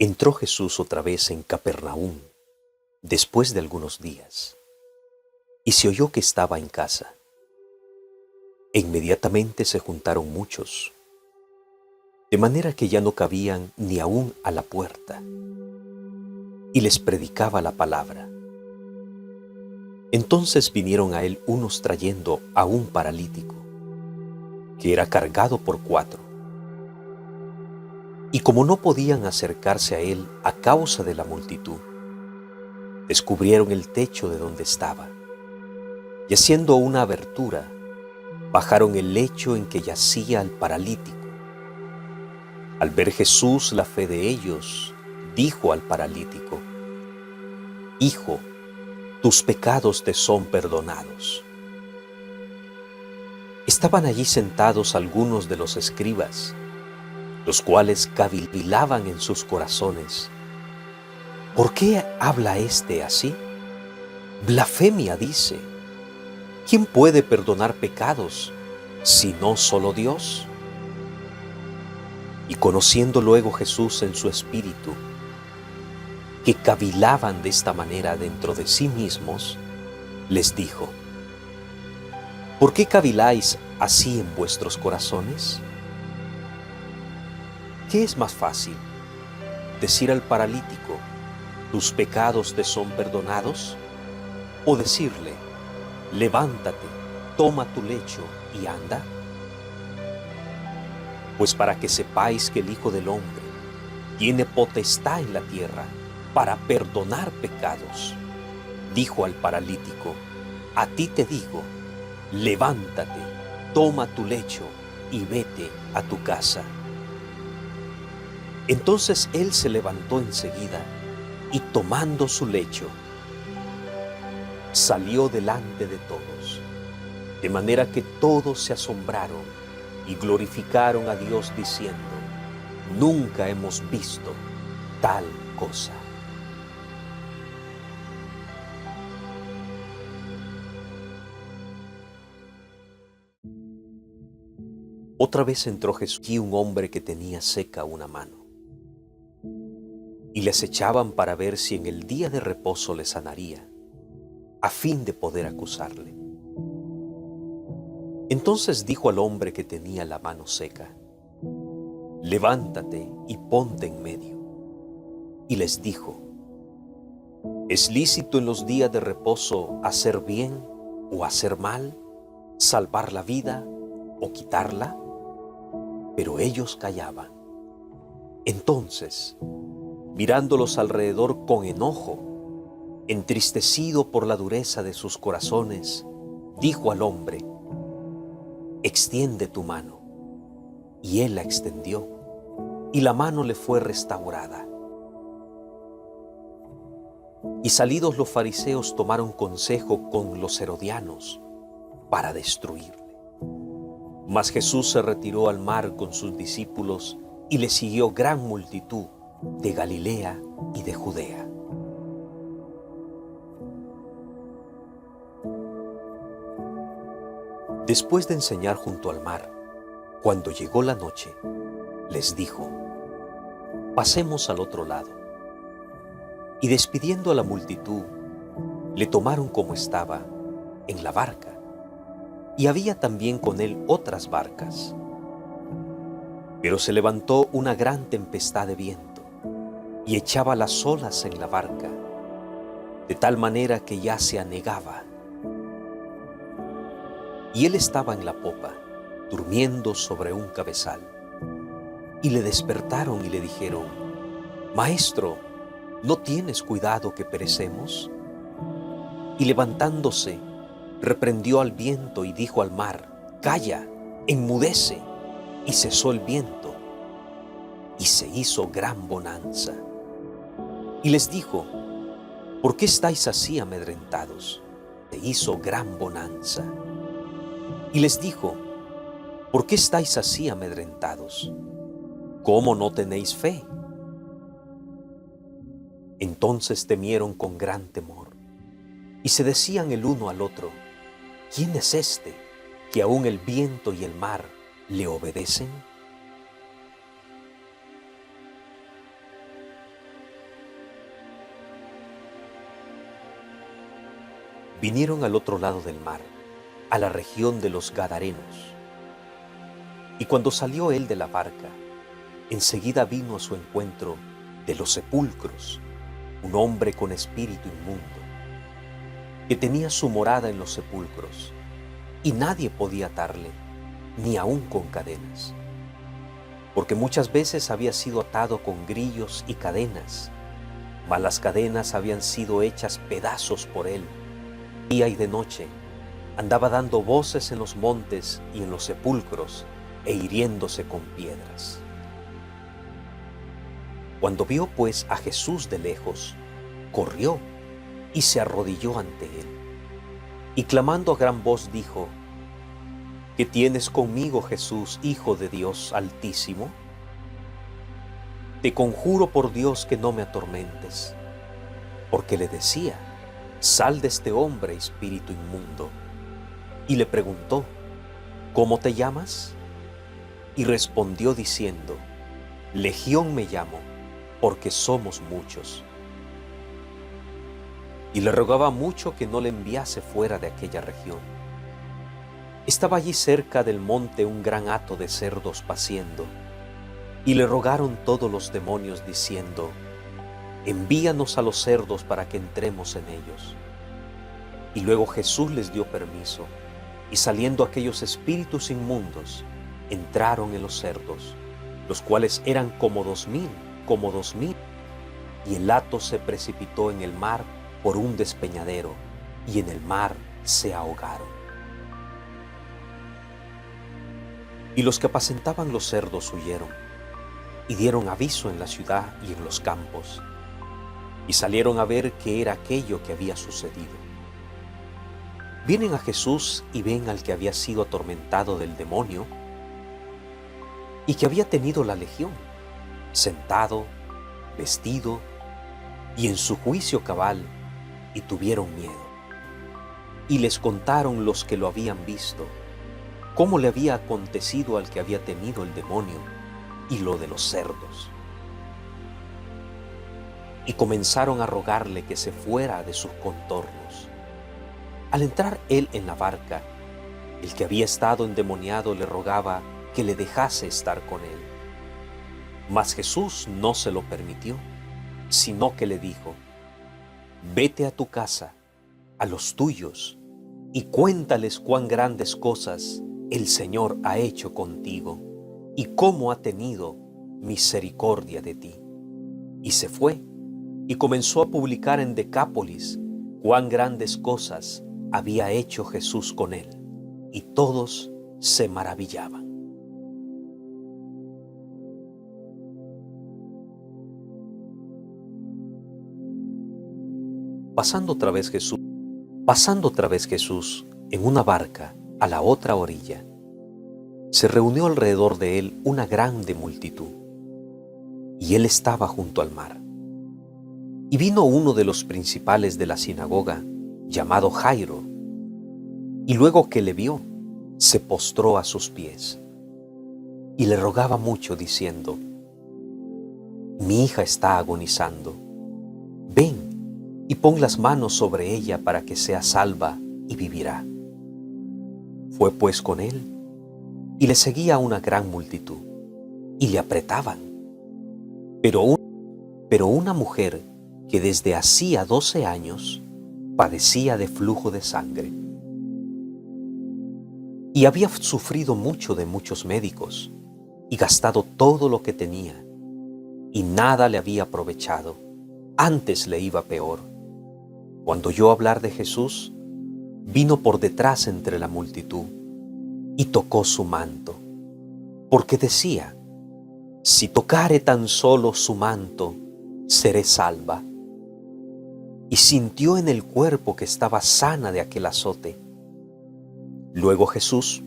Entró Jesús otra vez en Capernaum, después de algunos días, y se oyó que estaba en casa. E inmediatamente se juntaron muchos, de manera que ya no cabían ni aún a la puerta, y les predicaba la palabra. Entonces vinieron a él unos trayendo a un paralítico, que era cargado por 4. Y como no podían acercarse a él a causa de la multitud, descubrieron el techo de donde estaba, y haciendo una abertura, bajaron el lecho en que yacía el paralítico. Al ver Jesús la fe de ellos, dijo al paralítico: Hijo, tus pecados te son perdonados. Estaban allí sentados algunos de los escribas, los cuales cavilaban en sus corazones: ¿por qué habla éste así? Blasfemia dice. ¿Quién puede perdonar pecados, sino solo Dios? Y conociendo luego Jesús en su espíritu, que cavilaban de esta manera dentro de sí mismos, les dijo: ¿por qué caviláis así en vuestros corazones? ¿Qué es más fácil, decir al paralítico: tus pecados te son perdonados? ¿O decirle: levántate, toma tu lecho y anda? Pues para que sepáis que el Hijo del Hombre tiene potestad en la tierra para perdonar pecados, dijo al paralítico: a ti te digo, levántate, toma tu lecho y vete a tu casa. Entonces él se levantó enseguida y tomando su lecho, salió delante de todos, de manera que todos se asombraron y glorificaron a Dios diciendo: nunca hemos visto tal cosa. Otra vez entró Jesús y un hombre que tenía seca una mano, y les echaban para ver si en el día de reposo le sanaría, a fin de poder acusarle. Entonces dijo al hombre que tenía la mano seca: levántate y ponte en medio. Y les dijo: ¿es lícito en los días de reposo hacer bien o hacer mal, salvar la vida o quitarla? Pero ellos callaban. Entonces, mirándolos alrededor con enojo, entristecido por la dureza de sus corazones, dijo al hombre: extiende tu mano. Y él la extendió, y la mano le fue restaurada. Y salidos los fariseos tomaron consejo con los herodianos para destruirle. Mas Jesús se retiró al mar con sus discípulos y le siguió gran multitud de Galilea y de Judea. Después de enseñar junto al mar, cuando llegó la noche, les dijo: pasemos al otro lado. Y despidiendo a la multitud, le tomaron como estaba, en la barca, y había también con él otras barcas. Pero se levantó una gran tempestad de viento, y echaba las olas en la barca, de tal manera que ya se anegaba. Y él estaba en la popa, durmiendo sobre un cabezal. Y le despertaron y le dijeron: Maestro, ¿no tienes cuidado que perecemos? Y levantándose, reprendió al viento y dijo al mar: calla, enmudece. Y cesó el viento, y se hizo gran bonanza. Y les dijo: ¿por qué estáis así amedrentados? Se hizo gran bonanza. Y les dijo: ¿por qué estáis así amedrentados? ¿Cómo no tenéis fe? Entonces temieron con gran temor, y se decían el uno al otro: ¿quién es este, que aun el viento y el mar le obedecen? Vinieron al otro lado del mar, a la región de los Gadarenos. Y cuando salió él de la barca, enseguida vino a su encuentro de los sepulcros un hombre con espíritu inmundo, que tenía su morada en los sepulcros, y nadie podía atarle, ni aun con cadenas, porque muchas veces había sido atado con grillos y cadenas, mas las cadenas habían sido hechas pedazos por él. Día y de noche andaba dando voces en los montes y en los sepulcros, e hiriéndose con piedras. Cuando vio pues a Jesús de lejos, corrió y se arrodilló ante él, y clamando a gran voz dijo: ¿Qué tienes conmigo, Jesús, Hijo de Dios Altísimo? Te conjuro por Dios que no me atormentes. Porque le decía: sal de este hombre, espíritu inmundo. Y le preguntó: ¿cómo te llamas? Y respondió diciendo: Legión me llamo, porque somos muchos. Y le rogaba mucho que no le enviase fuera de aquella región. Estaba allí cerca del monte un gran hato de cerdos paciendo, y le rogaron todos los demonios diciendo: envíanos a los cerdos para que entremos en ellos. Y luego Jesús les dio permiso, y saliendo aquellos espíritus inmundos, entraron en los cerdos, los cuales eran como 2000, y el hato se precipitó en el mar por un despeñadero, y en el mar se ahogaron. Y los que apacentaban los cerdos huyeron, y dieron aviso en la ciudad y en los campos, y salieron a ver qué era aquello que había sucedido. Vienen a Jesús y ven al que había sido atormentado del demonio y que había tenido la legión, sentado, vestido y en su juicio cabal, y tuvieron miedo. Y les contaron los que lo habían visto cómo le había acontecido al que había tenido el demonio y lo de los cerdos. Y comenzaron a rogarle que se fuera de sus contornos. Al entrar él en la barca, el que había estado endemoniado le rogaba que le dejase estar con él. Mas Jesús no se lo permitió, sino que le dijo: vete a tu casa, a los tuyos, y cuéntales cuán grandes cosas el Señor ha hecho contigo, y cómo ha tenido misericordia de ti. Y se fue, y comenzó a publicar en Decápolis cuán grandes cosas había hecho Jesús con él, y todos se maravillaban. Pasando otra vez Jesús en una barca a la otra orilla, se reunió alrededor de él una grande multitud, y él estaba junto al mar. Y vino uno de los principales de la sinagoga, llamado Jairo, y luego que le vio, se postró a sus pies, y le rogaba mucho, diciendo: mi hija está agonizando, ven y pon las manos sobre ella para que sea salva y vivirá. Fue pues con él, y le seguía una gran multitud, y le apretaban. Pero una mujer que desde hacía 12 años padecía de flujo de sangre, y había sufrido mucho de muchos médicos, y gastado todo lo que tenía, y nada le había aprovechado, antes le iba peor. Cuando oyó hablar de Jesús, vino por detrás entre la multitud, y tocó su manto, porque decía: si tocare tan solo su manto, seré salva. Y sintió en el cuerpo que estaba sana de aquel azote. Luego Jesús,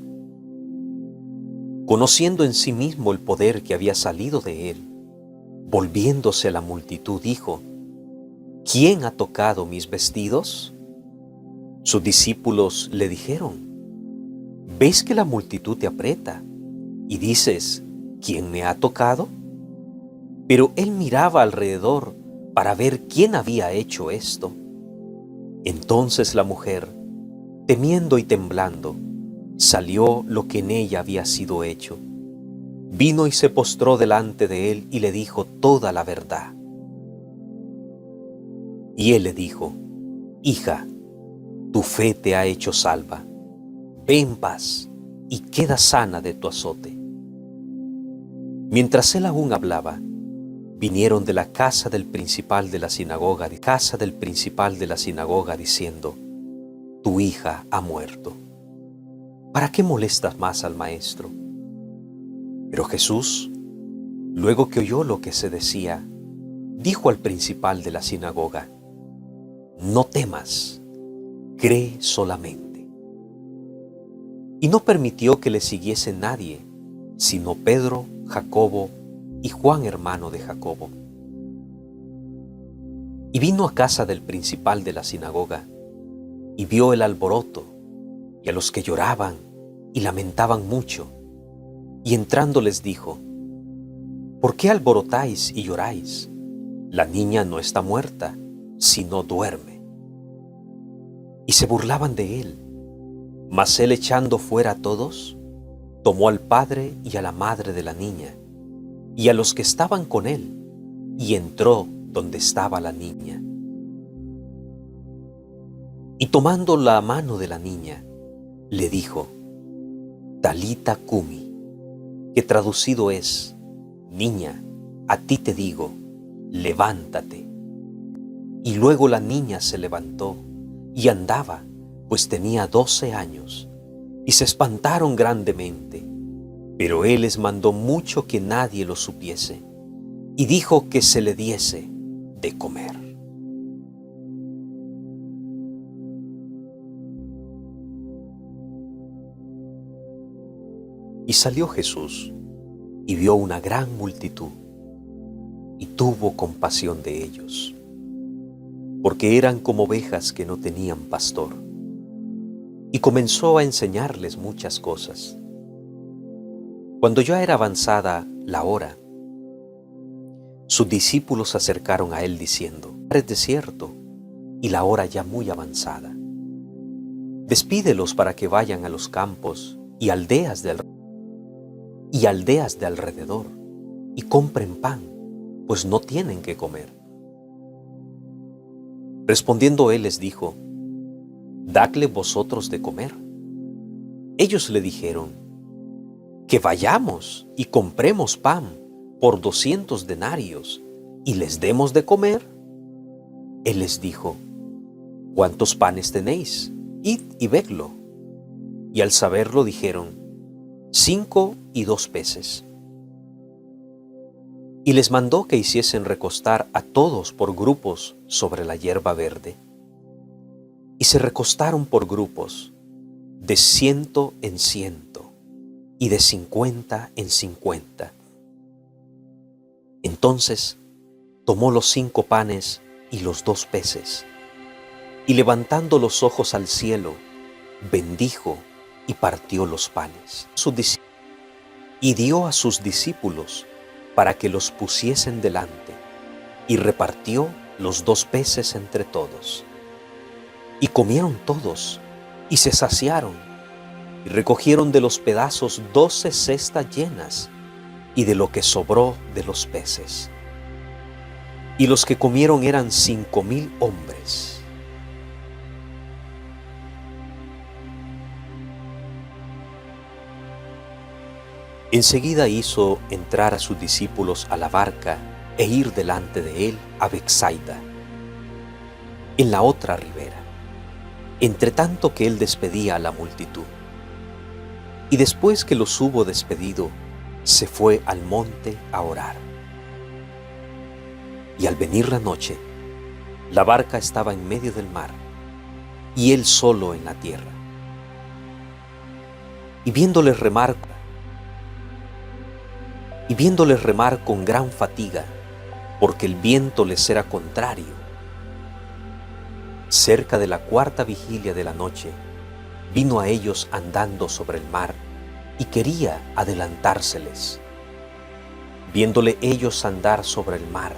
conociendo en sí mismo el poder que había salido de él, volviéndose a la multitud, dijo: ¿quién ha tocado mis vestidos? Sus discípulos le dijeron: ¿ves que la multitud te aprieta y dices: ¿quién me ha tocado? Pero él miraba alrededor para ver quién había hecho esto. Entonces la mujer, temiendo y temblando, salió lo que en ella había sido hecho. Vino y se postró delante de él y le dijo toda la verdad. Y él le dijo: Hija, tu fe te ha hecho salva. Ve en paz y queda sana de tu azote. Mientras él aún hablaba, vinieron de la casa del principal de la sinagoga, diciendo: Tu hija ha muerto. ¿Para qué molestas más al maestro? Pero Jesús, luego que oyó lo que se decía, dijo al principal de la sinagoga: No temas, cree solamente. Y no permitió que le siguiese nadie, sino Pedro, Jacobo y Juan, hermano de Jacobo. Y vino a casa del principal de la sinagoga, y vio el alboroto, y a los que lloraban y lamentaban mucho, y entrando les dijo: ¿Por qué alborotáis y lloráis? La niña no está muerta, sino duerme. Y se burlaban de él. Mas él, echando fuera a todos, tomó al padre y a la madre de la niña, y a los que estaban con él, y entró donde estaba la niña. Y tomando la mano de la niña, le dijo: Talita cumi, que traducido es: Niña, a ti te digo, levántate. Y luego la niña se levantó y andaba, pues tenía 12 años, y se espantaron grandemente. Pero él les mandó mucho que nadie lo supiese, y dijo que se le diese de comer. Y salió Jesús, y vio una gran multitud, y tuvo compasión de ellos, porque eran como ovejas que no tenían pastor, y comenzó a enseñarles muchas cosas. Cuando ya era avanzada la hora, sus discípulos se acercaron a él diciendo: Es desierto, y la hora ya muy avanzada. Despídelos para que vayan a los campos y aldeas de alrededor, y compren pan, pues no tienen que comer. Respondiendo él les dijo: Dadle vosotros de comer. Ellos le dijeron: Que vayamos y compremos pan por 200 denarios y les demos de comer. Él les dijo: ¿Cuántos panes tenéis? Id y vedlo. Y al saberlo dijeron: 5 y 2 peces. Y les mandó que hiciesen recostar a todos por grupos sobre la hierba verde. Y se recostaron por grupos, de 100 en 100, y de 50 en 50. Entonces tomó los 5 panes y los 2 peces, y levantando los ojos al cielo, bendijo y partió los panes. Y dio a sus discípulos para que los pusiesen delante, y repartió los 2 peces entre todos. Y comieron todos, y se saciaron, y recogieron de los pedazos 12 cestas llenas, y de lo que sobró de los peces. Y los que comieron eran 5,000 hombres. Enseguida hizo entrar a sus discípulos a la barca e ir delante de él a Betsaida, en la otra ribera, entre tanto que él despedía a la multitud. Y después que los hubo despedido, se fue al monte a orar. Y al venir la noche, la barca estaba en medio del mar, y él solo en la tierra. Y viéndoles remar con gran fatiga, porque el viento les era contrario, cerca de la 4ª vigilia de la noche, vino a ellos andando sobre el mar, y quería adelantárseles. Viéndole ellos andar sobre el mar,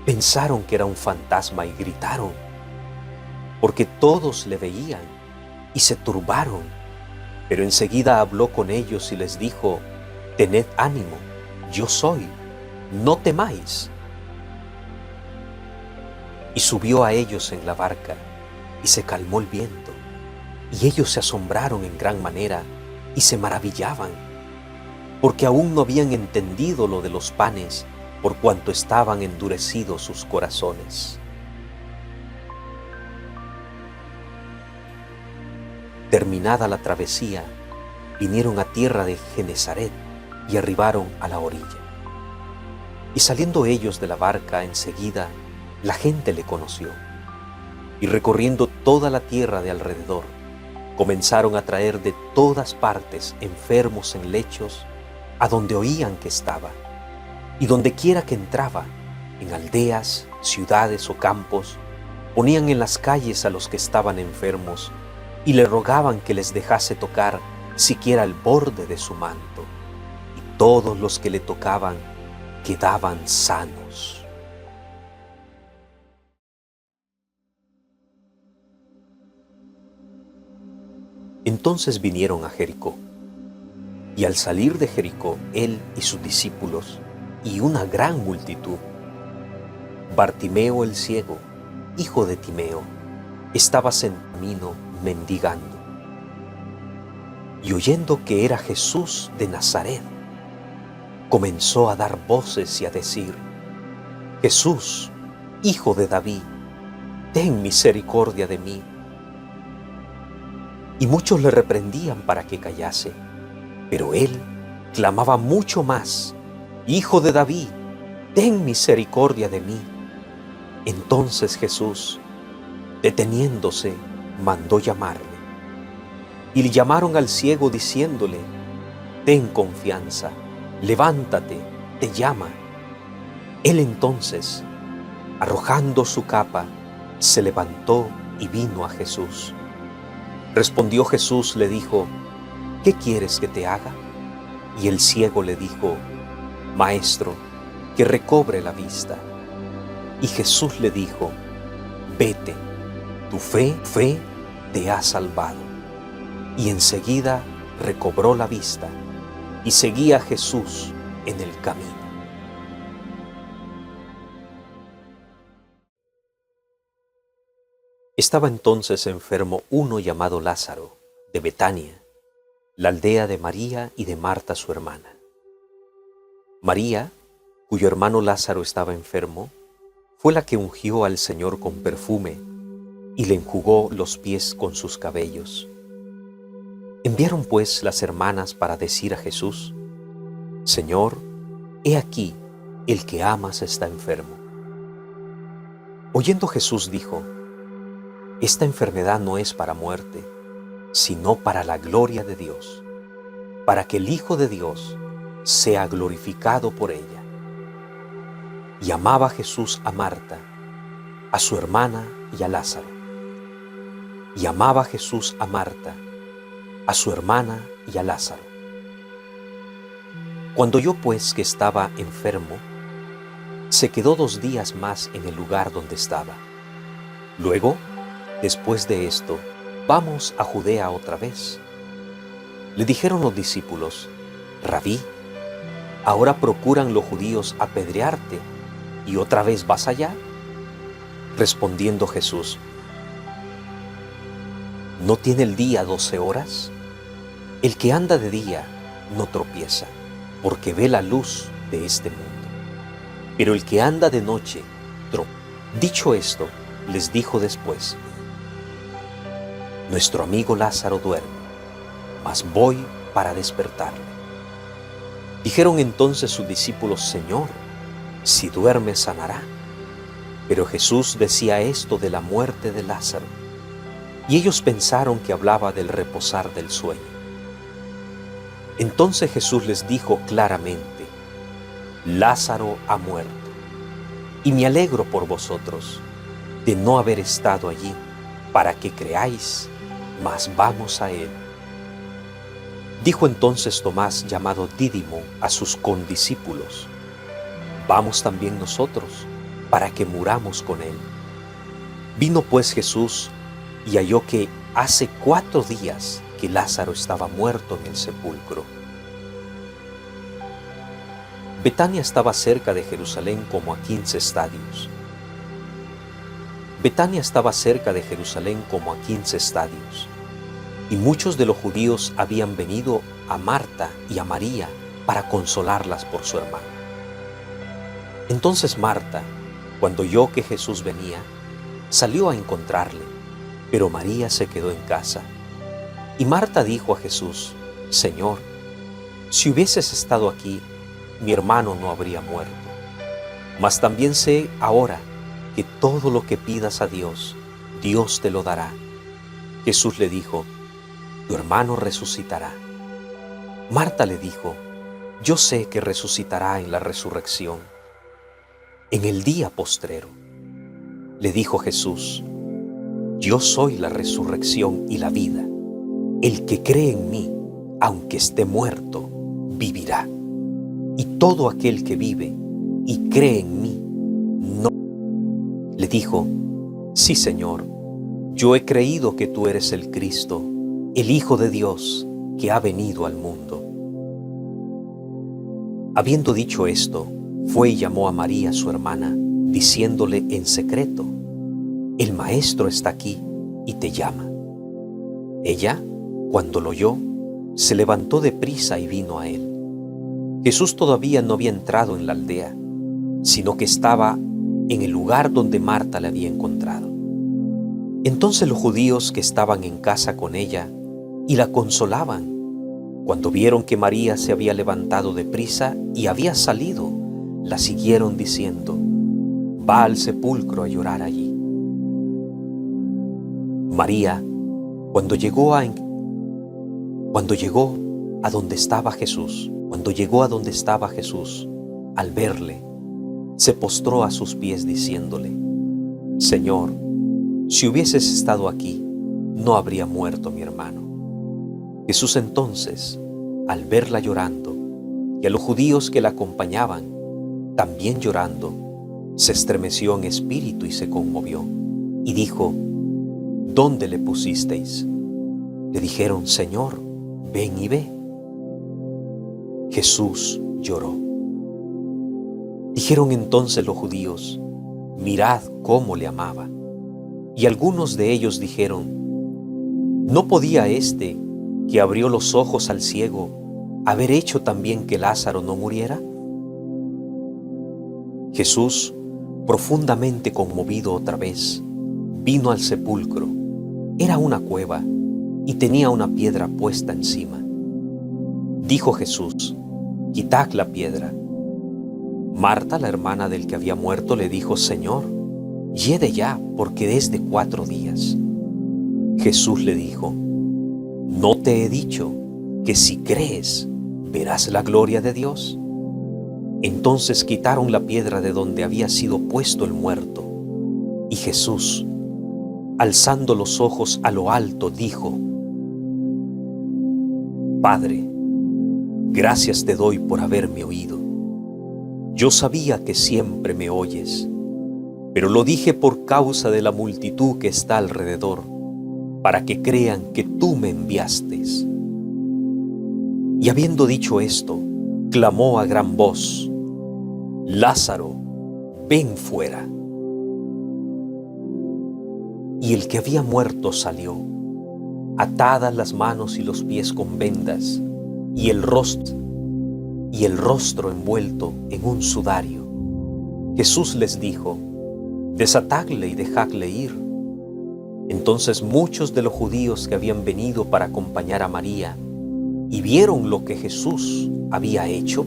pensaron que era un fantasma y gritaron. porque todos le veían y se turbaron. Pero enseguida habló con ellos y les dijo: «Tened ánimo, yo soy, no temáis». Y subió a ellos en la barca, y se calmó el viento. Y ellos se asombraron en gran manera, y se maravillaban, porque aún no habían entendido lo de los panes, por cuanto estaban endurecidos sus corazones. Terminada la travesía, vinieron a tierra de Genesaret y arribaron a la orilla. Y saliendo ellos de la barca, enseguida la gente le conoció. Y recorriendo toda la tierra de alrededor, comenzaron a traer de todas partes enfermos en lechos, a donde oían que estaba. Y donde quiera que entraba, en aldeas, ciudades o campos, ponían en las calles a los que estaban enfermos, y le rogaban que les dejase tocar siquiera el borde de su manto, y todos los que le tocaban quedaban sanos. Entonces vinieron a Jericó, y al salir de Jericó, él y sus discípulos, y una gran multitud, Bartimeo el ciego, hijo de Timeo, estaba en camino mendigando. Y oyendo que era Jesús de Nazaret, comenzó a dar voces y a decir: «Jesús, hijo de David, ten misericordia de mí». Y muchos le reprendían para que callase, pero él clamaba mucho más: «Hijo de David, ten misericordia de mí». Entonces Jesús, deteniéndose, mandó llamarle. Y le llamaron al ciego diciéndole: «Ten confianza, levántate, te llama». Él entonces, arrojando su capa, se levantó y vino a Jesús. Respondió Jesús, le dijo: «¿Qué quieres que te haga?». Y el ciego le dijo: «Maestro, que recobre la vista». Y Jesús le dijo: «Vete, tu fe te ha salvado». Y enseguida recobró la vista y seguía a Jesús en el camino. Estaba entonces enfermo uno llamado Lázaro, de Betania, la aldea de María y de Marta su hermana. María, cuyo hermano Lázaro estaba enfermo, fue la que ungió al Señor con perfume y le enjugó los pies con sus cabellos. Enviaron pues las hermanas para decir a Jesús: «Señor, he aquí, el que amas está enfermo». Oyendo Jesús dijo: «Esta enfermedad no es para muerte, sino para la gloria de Dios, para que el Hijo de Dios sea glorificado por ella». Y amaba Jesús a Marta, a su hermana y a Lázaro. Y amaba Jesús a Marta, a su hermana y a Lázaro. Cuando oyó pues que estaba enfermo, se quedó 2 días más en el lugar donde estaba. Luego, después de esto, «Vamos a Judea otra vez». Le dijeron los discípulos: «Rabí, ahora procuran los judíos apedrearte, ¿y otra vez vas allá?». Respondiendo Jesús: ¿no tiene el día 12 horas? El que anda de día no tropieza, porque ve la luz de este mundo. Pero el que anda de noche tropieza. Dicho esto, les dijo después: «Nuestro amigo Lázaro duerme, mas voy para despertarle». Dijeron entonces sus discípulos: «Señor, si duerme sanará». Pero Jesús decía esto de la muerte de Lázaro, y ellos pensaron que hablaba del reposar del sueño. Entonces Jesús les dijo claramente: «Lázaro ha muerto, y me alegro por vosotros de no haber estado allí, para que creáis, mas vamos a él». Dijo entonces Tomás, llamado Dídimo, a sus condiscípulos: «¿Vamos también nosotros, para que muramos con él?». Vino pues Jesús y halló que hace 4 días que Lázaro estaba muerto en el sepulcro. Betania estaba cerca de Jerusalén como a 15 estadios. Betania estaba cerca de Jerusalén como a 15 estadios, y muchos de los judíos habían venido a Marta y a María para consolarlas por su hermano. Entonces Marta, cuando oyó que Jesús venía, salió a encontrarle, pero María se quedó en casa. Y Marta dijo a Jesús: Señor, si hubieses estado aquí, mi hermano no habría muerto. Mas también sé ahora que todo lo que pidas a Dios, Dios te lo dará. Jesús le dijo: tu hermano resucitará. Marta le dijo: yo sé que resucitará en la resurrección, en el día postrero. Le dijo Jesús: yo soy la resurrección y la vida. El que cree en mí, aunque esté muerto, vivirá. Y todo aquel que vive y cree en mí, no. Le dijo: sí, Señor, yo he creído que tú eres el Cristo, el Hijo de Dios, que ha venido al mundo. Habiendo dicho esto, fue y llamó a María, su hermana, diciéndole en secreto: el Maestro está aquí y te llama. Ella, cuando lo oyó, se levantó de prisa y vino a él. Jesús todavía no había entrado en la aldea, sino que estaba en el lugar donde Marta le había encontrado. Entonces los judíos que estaban en casa con ella y la consolaban, cuando vieron que María se había levantado de prisa y había salido, la siguieron diciendo: va al sepulcro a llorar allí. María, cuando llegó a donde estaba Jesús, al verle, se postró a sus pies diciéndole: Señor, si hubieses estado aquí, no habría muerto mi hermano. Jesús entonces, al verla llorando, y a los judíos que la acompañaban, también llorando, se estremeció en espíritu y se conmovió, y dijo: ¿dónde le pusisteis? Le dijeron: Señor, ven y ve. Jesús lloró. Dijeron entonces los judíos: mirad cómo le amaba. Y algunos de ellos dijeron: ¿no podía este, que abrió los ojos al ciego, haber hecho también que Lázaro no muriera? Jesús, profundamente conmovido otra vez, vino al sepulcro. Era una cueva y tenía una piedra puesta encima. Dijo Jesús: quitad la piedra. Marta, la hermana del que había muerto, le dijo: Señor, hiede ya, porque es de 4 días. Jesús le dijo: ¿no te he dicho que si crees, verás la gloria de Dios? Entonces quitaron la piedra de donde había sido puesto el muerto. Y Jesús, alzando los ojos a lo alto, dijo: Padre, gracias te doy por haberme oído. Yo sabía que siempre me oyes, pero lo dije por causa de la multitud que está alrededor, para que crean que tú me enviaste. Y habiendo dicho esto, clamó a gran voz: Lázaro, ven fuera. Y el que había muerto salió, atadas las manos y los pies con vendas, y el rostro envuelto en un sudario. Jesús les dijo: desatadle y dejadle ir. Entonces muchos de los judíos que habían venido para acompañar a María y vieron lo que Jesús había hecho,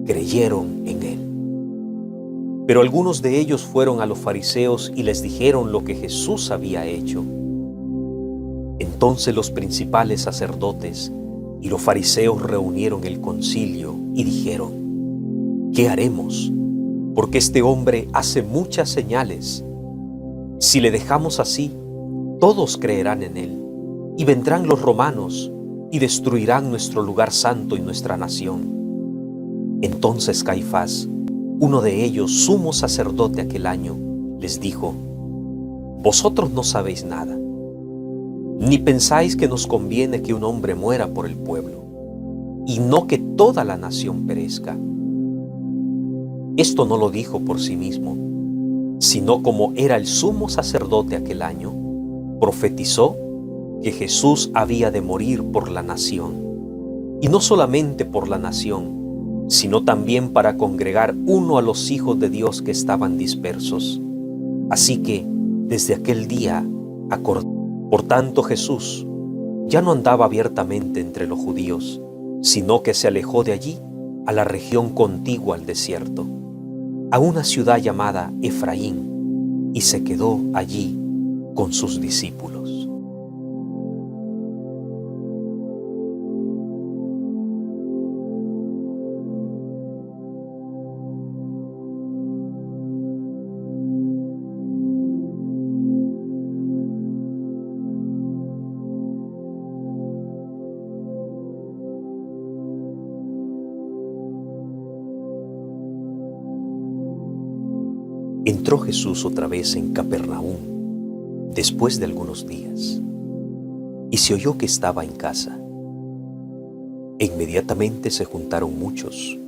creyeron en él. Pero algunos de ellos fueron a los fariseos y les dijeron lo que Jesús había hecho. Entonces los principales sacerdotes y los fariseos reunieron el concilio y dijeron: ¿qué haremos? Porque este hombre hace muchas señales. Si le dejamos así, todos creerán en él, y vendrán los romanos y destruirán nuestro lugar santo y nuestra nación. Entonces Caifás, uno de ellos, sumo sacerdote aquel año, les dijo: vosotros no sabéis nada, Ni pensáis que nos conviene que un hombre muera por el pueblo, y no que toda la nación perezca. Esto no lo dijo por sí mismo, sino como era el sumo sacerdote aquel año, profetizó que Jesús había de morir por la nación, y no solamente por la nación, sino también para congregar uno a los hijos de Dios que estaban dispersos. Así que, desde aquel día, acordó. Por tanto, Jesús ya no andaba abiertamente entre los judíos, sino que se alejó de allí a la región contigua al desierto, a una ciudad llamada Efraín, y se quedó allí con sus discípulos. Entró Jesús otra vez en Capernaum después de algunos días, y se oyó que estaba en casa. E inmediatamente se juntaron muchos,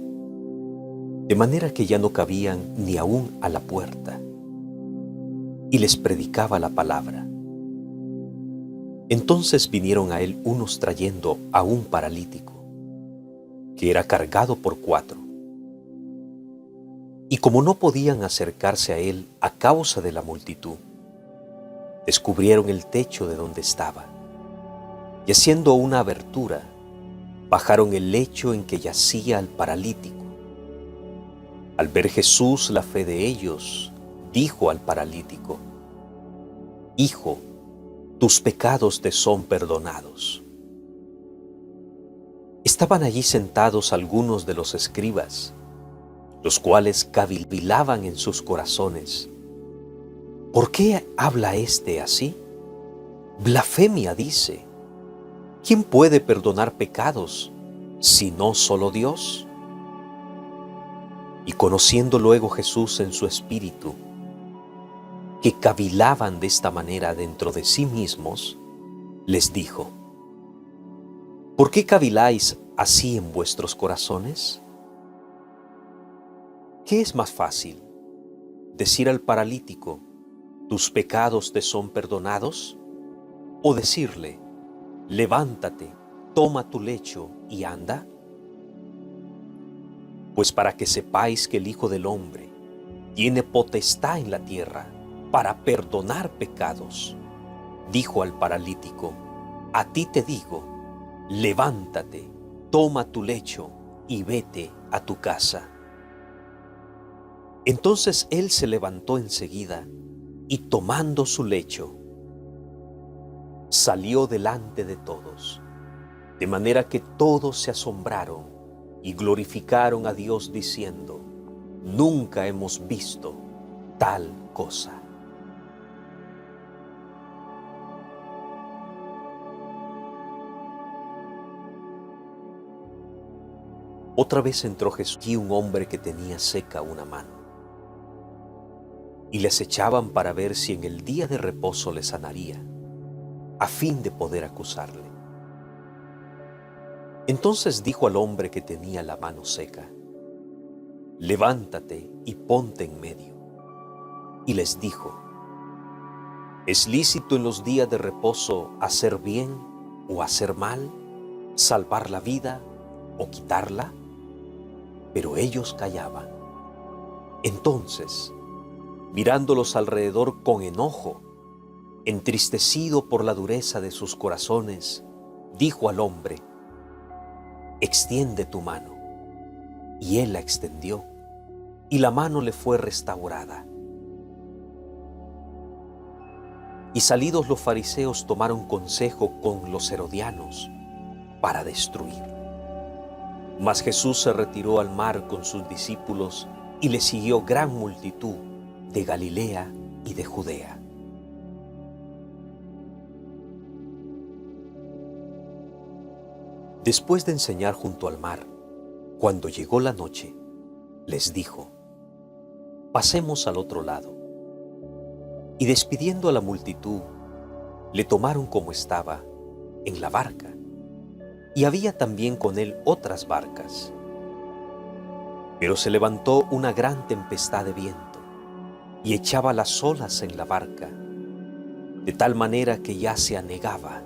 de manera que ya no cabían ni aún a la puerta, y les predicaba la palabra. Entonces vinieron a él unos trayendo a un paralítico, que era cargado por 4. Y como no podían acercarse a él a causa de la multitud, descubrieron el techo de donde estaba, y haciendo una abertura, bajaron el lecho en que yacía el paralítico. Al ver Jesús la fe de ellos, dijo al paralítico: Hijo, tus pecados te son perdonados. Estaban allí sentados algunos de los escribas, los cuales cavilaban en sus corazones: ¿por qué habla éste así? Blasfemia dice. ¿Quién puede perdonar pecados, sino solo Dios? Y conociendo luego Jesús en su espíritu, que cavilaban de esta manera dentro de sí mismos, les dijo: ¿por qué caviláis así en vuestros corazones? ¿Qué es más fácil, decir al paralítico: tus pecados te son perdonados? ¿O decirle: levántate, toma tu lecho y anda? Pues para que sepáis que el Hijo del Hombre tiene potestad en la tierra para perdonar pecados, dijo al paralítico: a ti te digo, levántate, toma tu lecho y vete a tu casa. Entonces él se levantó enseguida y tomando su lecho, salió delante de todos, de manera que todos se asombraron y glorificaron a Dios diciendo: nunca hemos visto tal cosa. Otra vez entró Jesús y un hombre que tenía seca una mano, y les echaban para ver si en el día de reposo le sanaría, a fin de poder acusarle. Entonces dijo al hombre que tenía la mano seca: levántate y ponte en medio. Y les dijo: ¿es lícito en los días de reposo hacer bien o hacer mal, salvar la vida o quitarla? Pero ellos callaban. Entonces, mirándolos alrededor con enojo, entristecido por la dureza de sus corazones, dijo al hombre: extiende tu mano. Y él la extendió, y la mano le fue restaurada. Y salidos los fariseos tomaron consejo con los herodianos para destruir. Mas Jesús se retiró al mar con sus discípulos y le siguió gran multitud de Galilea y de Judea. Después de enseñar junto al mar, cuando llegó la noche, les dijo: pasemos al otro lado. Y despidiendo a la multitud, le tomaron como estaba, en la barca, y había también con él otras barcas. Pero se levantó una gran tempestad de viento, y echaba las olas en la barca, de tal manera que ya se anegaba.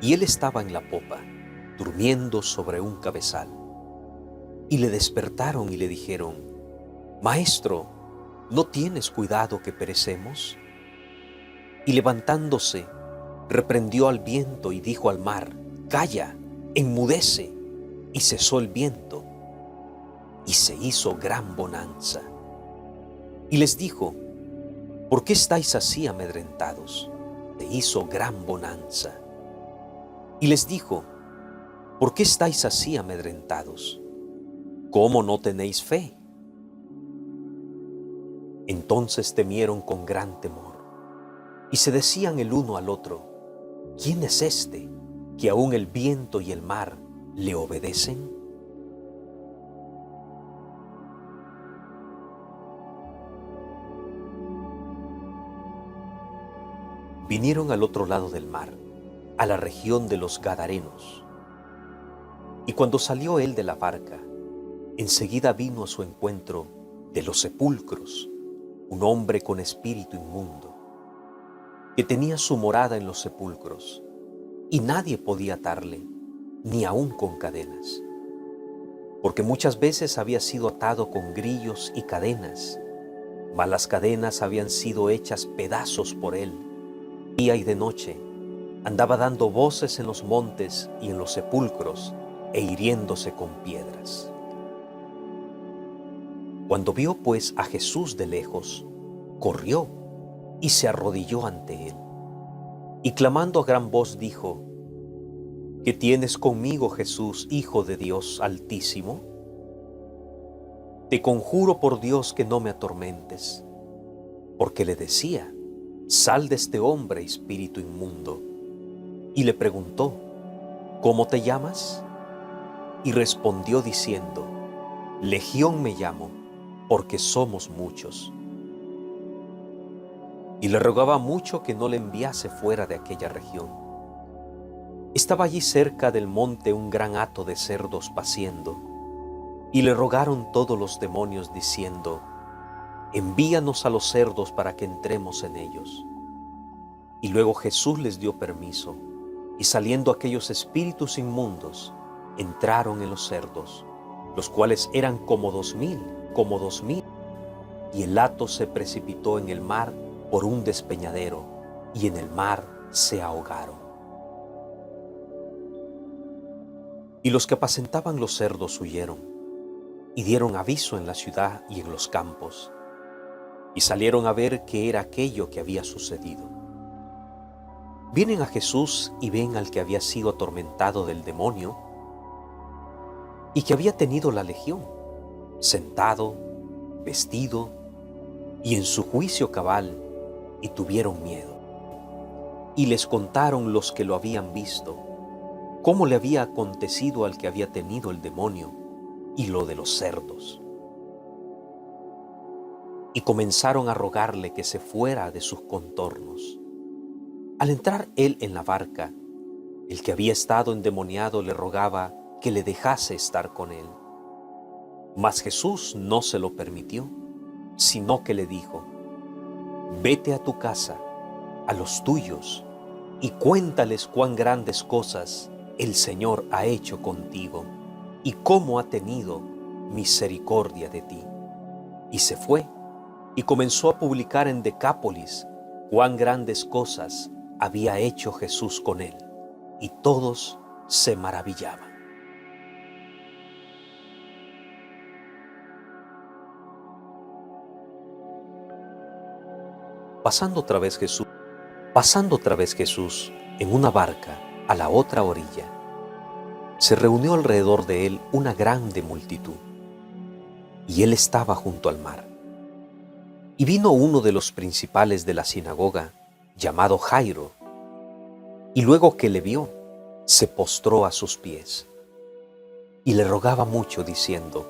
Y él estaba en la popa, durmiendo sobre un cabezal. Y le despertaron y le dijeron: Maestro, ¿no tienes cuidado que perecemos? Y levantándose, reprendió al viento y dijo al mar: Calla, enmudece. Y cesó el viento, y se hizo gran bonanza. Y les dijo: ¿Por qué estáis así amedrentados? Se hizo gran bonanza. Y les dijo: ¿Por qué estáis así amedrentados? ¿Cómo no tenéis fe? Entonces temieron con gran temor, y se decían el uno al otro: ¿Quién es este, que aun el viento y el mar le obedecen? Vinieron al otro lado del mar, a la región de los Gadarenos. Y cuando salió él de la barca, enseguida vino a su encuentro de los sepulcros un hombre con espíritu inmundo, que tenía su morada en los sepulcros, y nadie podía atarle, ni aun con cadenas, porque muchas veces había sido atado con grillos y cadenas, mas las cadenas habían sido hechas pedazos por él. Día y de noche andaba dando voces en los montes y en los sepulcros, e hiriéndose con piedras. Cuando vio pues a Jesús de lejos, corrió y se arrodilló ante él, y clamando a gran voz dijo: ¿Qué tienes conmigo, Jesús, Hijo de Dios Altísimo? Te conjuro por Dios que no me atormentes. Porque le decía: Sal de este hombre, espíritu inmundo. Y le preguntó: ¿Cómo te llamas? Y respondió diciendo: Legión me llamo, porque somos muchos. Y le rogaba mucho que no le enviase fuera de aquella región. Estaba allí cerca del monte un gran hato de cerdos paciendo, y le rogaron todos los demonios diciendo: Envíanos a los cerdos para que entremos en ellos. Y luego Jesús les dio permiso, y saliendo aquellos espíritus inmundos, entraron en los cerdos, los cuales eran como 2000, y el hato se precipitó en el mar por un despeñadero, y en el mar se ahogaron. Y los que apacentaban los cerdos huyeron, y dieron aviso en la ciudad y en los campos, y salieron a ver qué era aquello que había sucedido. Vienen a Jesús y ven al que había sido atormentado del demonio y que había tenido la legión, sentado, vestido y en su juicio cabal, y tuvieron miedo. Y les contaron los que lo habían visto, cómo le había acontecido al que había tenido el demonio y lo de los cerdos. Y comenzaron a rogarle que se fuera de sus contornos. Al entrar él en la barca, el que había estado endemoniado le rogaba que le dejase estar con él. Mas Jesús no se lo permitió, sino que le dijo: Vete a tu casa, a los tuyos, y cuéntales cuán grandes cosas el Señor ha hecho contigo, y cómo ha tenido misericordia de ti. Y se fue, y comenzó a publicar en Decápolis cuán grandes cosas había hecho Jesús con él, y todos se maravillaban. Pasando otra vez Jesús en una barca a la otra orilla, se reunió alrededor de él una grande multitud, y él estaba junto al mar. Y vino uno de los principales de la sinagoga, llamado Jairo, y luego que le vio, se postró a sus pies, y le rogaba mucho, diciendo: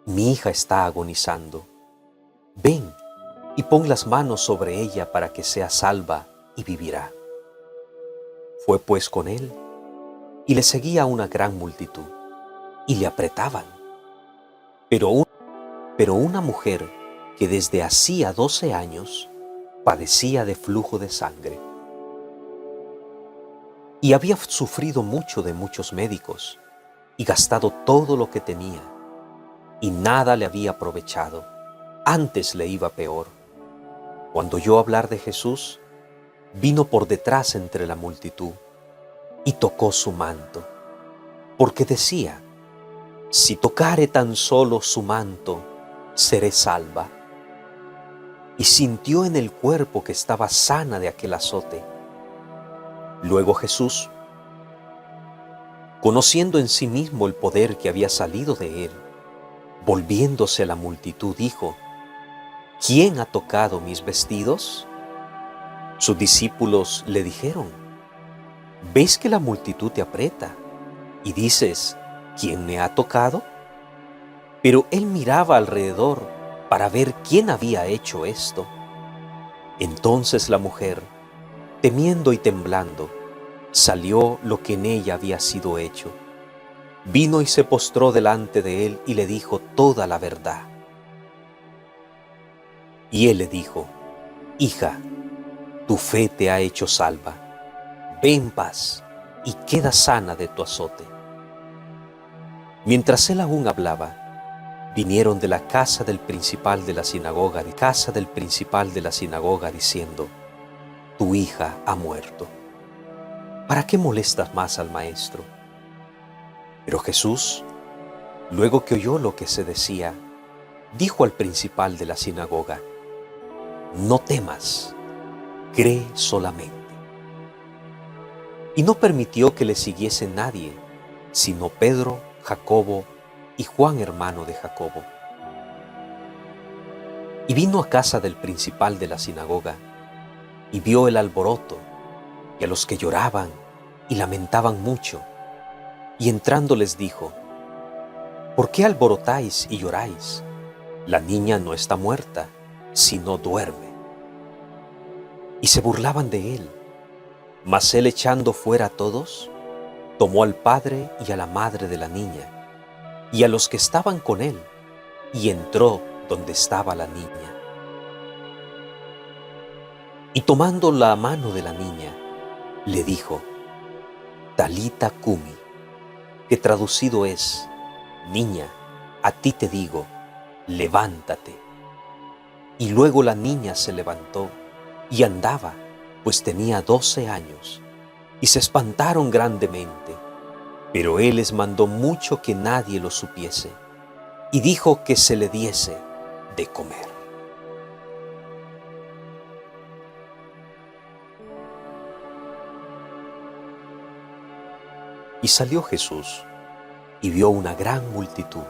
Mi hija está agonizando, ven y pon las manos sobre ella para que sea salva y vivirá. Fue pues con él, y le seguía una gran multitud, y le apretaban. Pero una mujer que desde hacía 12 años padecía de flujo de sangre, y había sufrido mucho de muchos médicos, y gastado todo lo que tenía, y nada le había aprovechado, antes le iba peor. Cuando oyó hablar de Jesús, vino por detrás entre la multitud, y tocó su manto, porque decía: si tocare tan solo su manto, seré salva. Y sintió en el cuerpo que estaba sana de aquel azote. Luego Jesús, conociendo en sí mismo el poder que había salido de él, volviéndose a la multitud, dijo: ¿quién ha tocado mis vestidos? Sus discípulos le dijeron: ¿ves que la multitud te aprieta y dices: ¿quién me ha tocado? Pero él miraba alrededor para ver quién había hecho esto. Entonces la mujer, temiendo y temblando, salió lo que en ella había sido hecho. Vino y se postró delante de él y le dijo toda la verdad. Y él le dijo: hija, tu fe te ha hecho salva. Ve en paz y queda sana de tu azote. Mientras él aún hablaba, vinieron de la casa del principal de la sinagoga, diciendo: tu hija ha muerto. ¿Para qué molestas más al maestro? Pero Jesús, luego que oyó lo que se decía, dijo al principal de la sinagoga: no temas, cree solamente. Y no permitió que le siguiese nadie, sino Pedro, Jacobo y Juan, hermano de Jacobo. Y vino a casa del principal de la sinagoga, y vio el alboroto, y a los que lloraban y lamentaban mucho, y entrando les dijo: ¿por qué alborotáis y lloráis? La niña no está muerta, sino duerme. Y se burlaban de él. Mas él, echando fuera a todos, tomó al padre y a la madre de la niña, y a los que estaban con él, y entró donde estaba la niña. Y tomando la mano de la niña, le dijo: Talita cumi, que traducido es: niña, a ti te digo, levántate. Y luego la niña se levantó y andaba, pues tenía 12 años, y se espantaron grandemente. Pero él les mandó mucho que nadie lo supiese, y dijo que se le diese de comer. Y salió Jesús, y vio una gran multitud,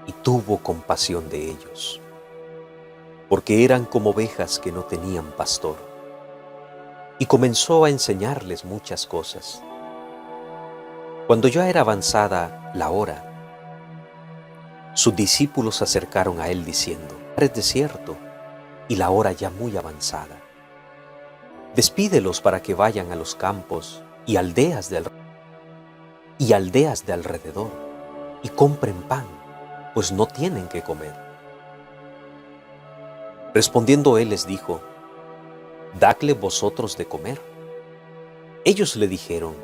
y tuvo compasión de ellos, porque eran como ovejas que no tenían pastor, y comenzó a enseñarles muchas cosas. Cuando ya era avanzada la hora, sus discípulos se acercaron a él diciendo: es desierto, y la hora ya muy avanzada. Despídelos para que vayan a los campos y aldeas de alrededor, y compren pan, pues no tienen que comer. Respondiendo él les dijo: dadle vosotros de comer. Ellos le dijeron: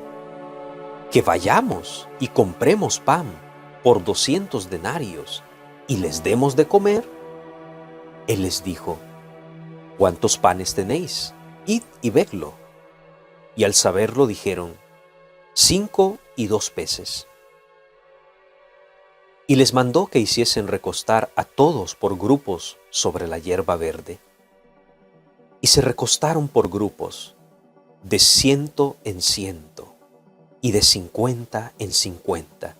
que vayamos y compremos pan por 200 denarios y les demos de comer. Él les dijo: ¿cuántos panes tenéis? Id y vedlo. Y al saberlo dijeron: 5 y 2 peces. Y les mandó que hiciesen recostar a todos por grupos sobre la hierba verde. Y se recostaron por grupos, de 100 en 100, y de 50 en 50.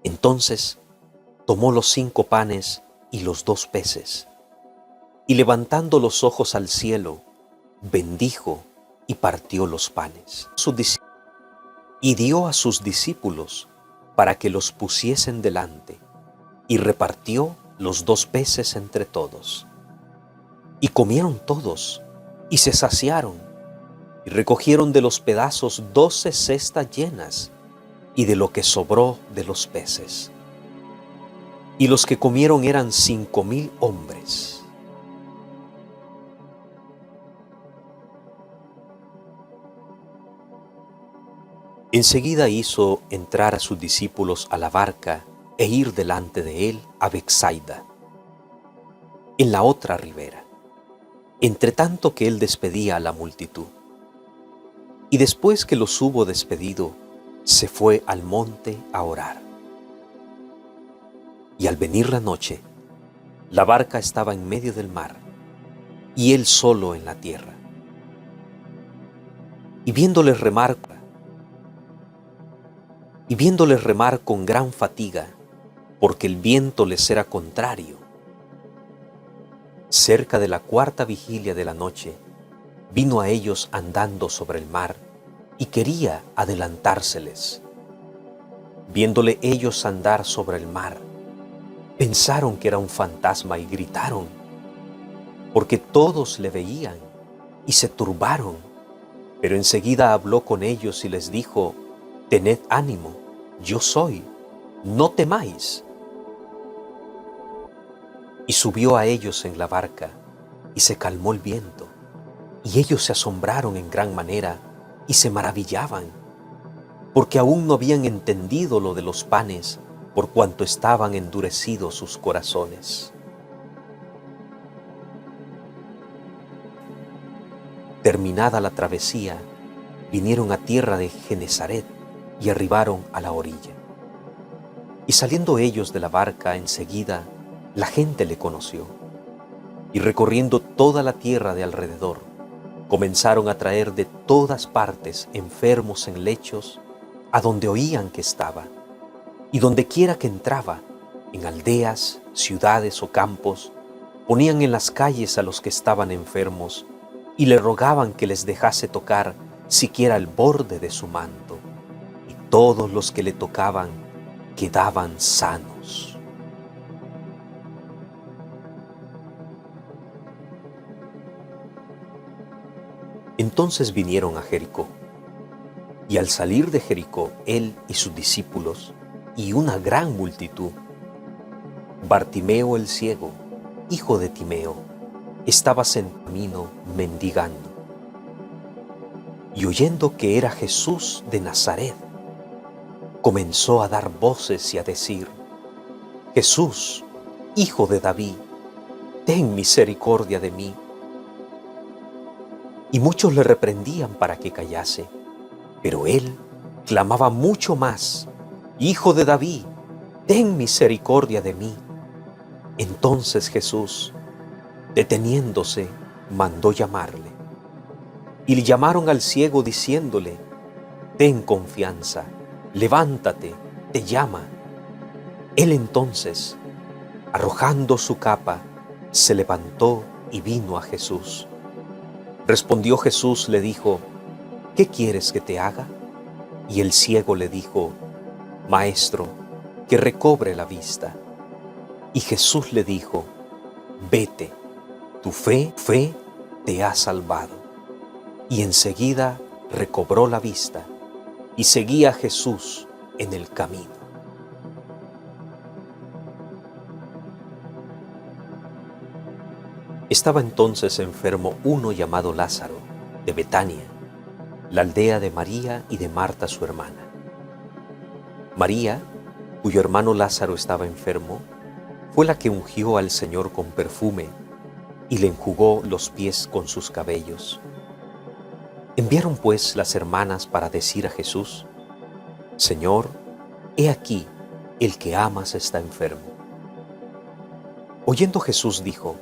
Entonces tomó los 5 panes y los 2 peces, y levantando los ojos al cielo, bendijo y partió los panes. Y dio a sus discípulos para que los pusiesen delante, y repartió los 2 peces entre todos. Y comieron todos, y se saciaron, y recogieron de los pedazos 12 cestas llenas, y de lo que sobró de los peces. Y los que comieron eran 5,000 hombres. Enseguida hizo entrar a sus discípulos a la barca e ir delante de él a Betsaida, en la otra ribera, entre tanto que él despedía a la multitud. Y después que los hubo despedido, se fue al monte a orar. Y al venir la noche, la barca estaba en medio del mar, y él solo en la tierra. Y viéndoles remar con gran fatiga, porque el viento les era contrario, cerca de la 4ª vigilia de la noche, vino a ellos andando sobre el mar y quería adelantárseles. Viéndole ellos andar sobre el mar, pensaron que era un fantasma y gritaron, porque todos le veían y se turbaron. Pero enseguida habló con ellos y les dijo: «Tened ánimo, yo soy, no temáis». Y subió a ellos en la barca, y se calmó el viento, y ellos se asombraron en gran manera, y se maravillaban, porque aún no habían entendido lo de los panes, por cuanto estaban endurecidos sus corazones. Terminada la travesía, vinieron a tierra de Genesaret, y arribaron a la orilla. Y saliendo ellos de la barca, enseguida la gente le conoció, y recorriendo toda la tierra de alrededor, comenzaron a traer de todas partes enfermos en lechos, a donde oían que estaba, y donde quiera que entraba, en aldeas, ciudades o campos, ponían en las calles a los que estaban enfermos, y le rogaban que les dejase tocar siquiera el borde de su manto. Todos los que le tocaban quedaban sanos. Entonces vinieron a Jericó, y al salir de Jericó, él y sus discípulos, y una gran multitud, Bartimeo el ciego, hijo de Timeo, estaba en camino mendigando. Y oyendo que era Jesús de Nazaret, comenzó a dar voces y a decir: «Jesús, hijo de David, ten misericordia de mí». Y muchos le reprendían para que callase, pero él clamaba mucho más: «Hijo de David, ten misericordia de mí». Entonces Jesús, deteniéndose, mandó llamarle. Y le llamaron al ciego diciéndole: «Ten confianza, levántate, te llama». Él entonces, arrojando su capa, se levantó y vino a Jesús. Respondió Jesús, le dijo: «¿Qué quieres que te haga?». Y el ciego le dijo: «Maestro, que recobre la vista». Y Jesús le dijo: «Vete, tu fe te ha salvado». Y enseguida recobró la vista y seguía a Jesús en el camino. Estaba entonces enfermo uno llamado Lázaro, de Betania, la aldea de María y de Marta su hermana. María, cuyo hermano Lázaro estaba enfermo, fue la que ungió al Señor con perfume y le enjugó los pies con sus cabellos. Enviaron pues las hermanas para decir a Jesús: «Señor, he aquí, el que amas está enfermo». Oyendo Jesús dijo: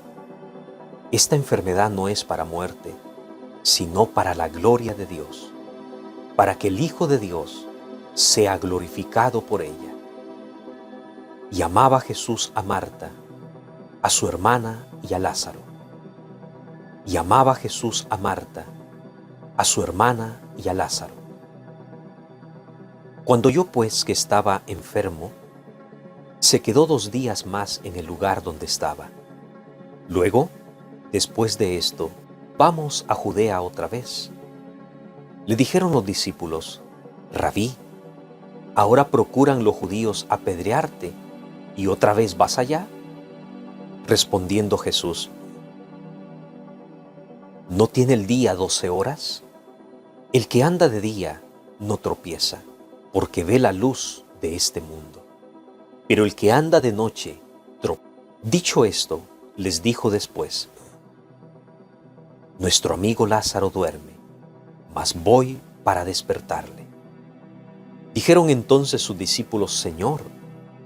«Esta enfermedad no es para muerte, sino para la gloria de Dios, para que el Hijo de Dios sea glorificado por ella». Y amaba Jesús a Marta, a su hermana y a Lázaro. Y amaba Jesús a Marta, a su hermana y a Lázaro. Cuando oyó pues que estaba enfermo, se quedó 2 días más en el lugar donde estaba. Luego, después de esto, vamos a Judea otra vez. Le dijeron los discípulos: Rabí, ahora procuran los judíos apedrearte, ¿y otra vez vas allá? Respondiendo Jesús: ¿no tiene el día 12 horas? El que anda de día no tropieza, porque ve la luz de este mundo. Pero el que anda de noche tropieza. Dicho esto, les dijo después: nuestro amigo Lázaro duerme, mas voy para despertarle. Dijeron entonces sus discípulos: Señor,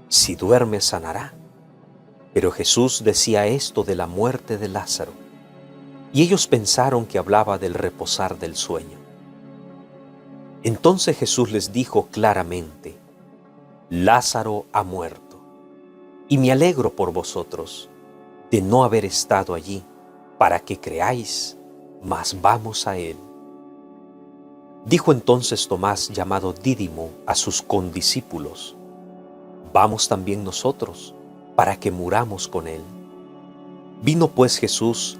si duerme sanará. Pero Jesús decía esto de la muerte de Lázaro, y ellos pensaron que hablaba del reposar del sueño. Entonces Jesús les dijo claramente: Lázaro ha muerto, y me alegro por vosotros de no haber estado allí, para que creáis, mas vamos a él. Dijo entonces Tomás, llamado Dídimo, a sus condiscípulos: vamos también nosotros, para que muramos con él. Vino pues Jesús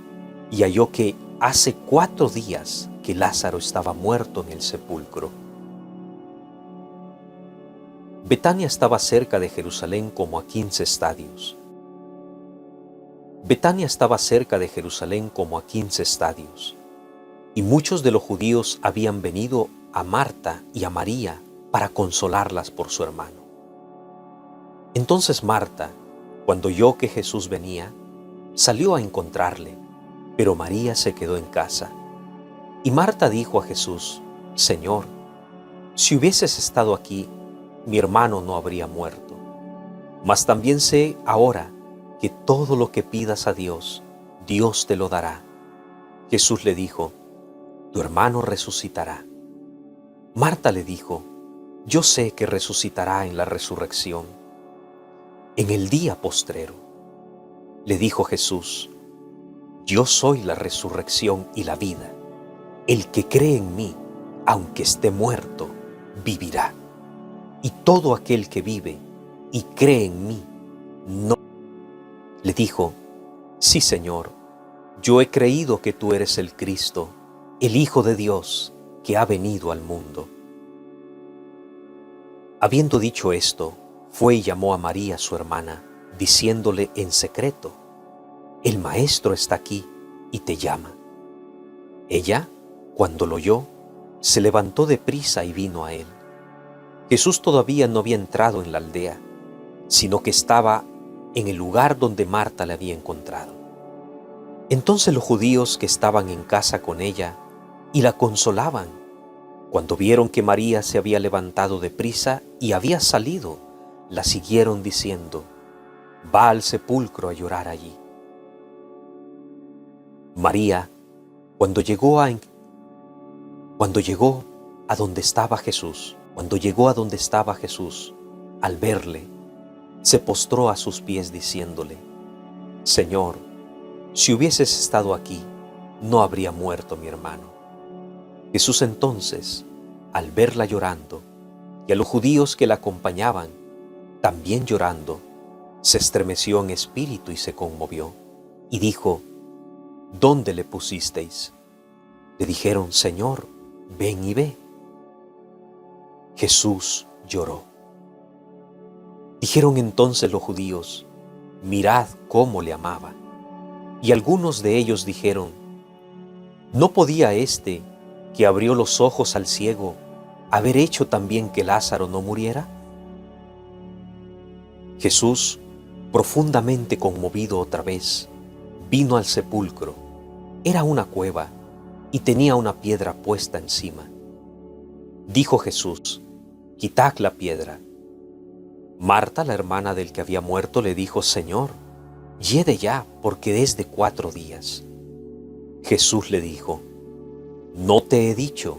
y halló que hace 4 días que Lázaro estaba muerto en el sepulcro. Betania estaba cerca de Jerusalén como a 15 estadios. Betania estaba cerca de Jerusalén como a 15 estadios, y muchos de los judíos habían venido a Marta y a María para consolarlas por su hermano. Entonces Marta, cuando oyó que Jesús venía, salió a encontrarle, pero María se quedó en casa. Y Marta dijo a Jesús: Señor, si hubieses estado aquí, mi hermano no habría muerto. Mas también sé ahora que todo lo que pidas a Dios, Dios te lo dará. Jesús le dijo: tu hermano resucitará. Marta le dijo: yo sé que resucitará en la resurrección, en el día postrero. Le dijo Jesús: yo soy la resurrección y la vida. El que cree en mí, aunque esté muerto, vivirá. Y todo aquel que vive y cree en mí, no. Le dijo: sí, Señor, yo he creído que tú eres el Cristo, el Hijo de Dios, que ha venido al mundo. Habiendo dicho esto, fue y llamó a María su hermana, diciéndole en secreto: el Maestro está aquí y te llama. Ella, cuando lo oyó, se levantó de prisa y vino a él. Jesús todavía no había entrado en la aldea, sino que estaba en el lugar donde Marta le había encontrado. Entonces los judíos que estaban en casa con ella y la consolaban, cuando vieron que María se había levantado de prisa y había salido, la siguieron diciendo: va al sepulcro a llorar allí. María, cuando llegó a donde estaba Jesús, al verle, se postró a sus pies diciéndole: Señor, si hubieses estado aquí, no habría muerto mi hermano. Jesús entonces, al verla llorando, y a los judíos que la acompañaban, también llorando, se estremeció en espíritu y se conmovió, y dijo: ¿dónde le pusisteis? Le dijeron: Señor, ven y ve. Jesús lloró. Dijeron entonces los judíos: mirad cómo le amaba. Y algunos de ellos dijeron: ¿no podía este, que abrió los ojos al ciego, haber hecho también que Lázaro no muriera? Jesús, profundamente conmovido otra vez, vino al sepulcro. Era una cueva y tenía una piedra puesta encima. Dijo Jesús: quitad la piedra. Marta, la hermana del que había muerto, le dijo: Señor, yede ya, porque es de 4 días. Jesús le dijo: ¿no te he dicho